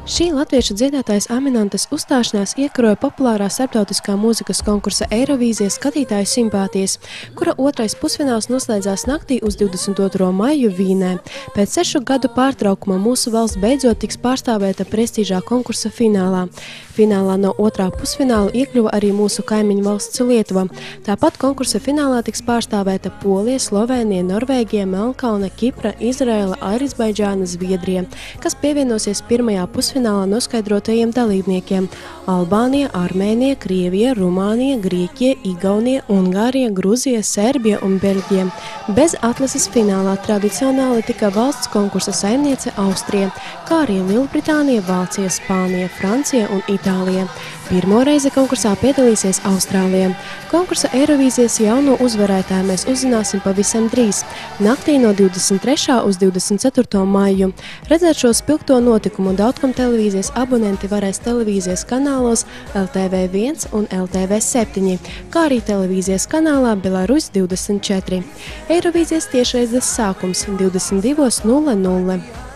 Šī latviešu dziedātājas Aminantes uzstāšanās iekaroja populārā starptautiskā mūzikas konkursa Eirovīzija skatītāju simpātijas, kura otrais pusfināls noslēdzās naktī uz 22. maiju Vīnē. Pēc 6 gadu pārtraukuma mūsu valsts beidzot tiks pārstāvēta prestižā konkursa finālā. Finālā no otrā pusfināla iekļuva arī mūsu kaimiņu valsts Lietuva. Tāpat konkursa finālā tiks pārstāvēta Polija, Slovēnija, Norvēģija, Melnkalne, Kipra, Izraela, Azerbaidžāna, Zviedrija, kas pievienosies pirmajā pusfinālā noskaidrotajiem dalībniekiem – Albānija, Armēnija, Krievija, Rumānija, Grieķija, Igaunija, Ungārija, Gruzija, Serbija un Beļģija. Bez atlases finālā tradicionāli tika valsts konkursa saimniece Austrija, kā arī Lielbritānija, Vācija, Spānija, Francija un Itālija. Pirmo reizi konkursā piedalīsies Austrālija. Konkursa Eirovīzijas jauno uzvarētāju mēs uzzināsim pavisam drīz, naktī no 23. uz 24. maiju. Redzēt šo spilgto notikumu Daugavpils televīzijas abonenti varēs televīzijas kanālos LTV1 un LTV7, kā arī televīzijas kanālā Belarus 24. Eirovīzijas tiešraizes sākums 22:00.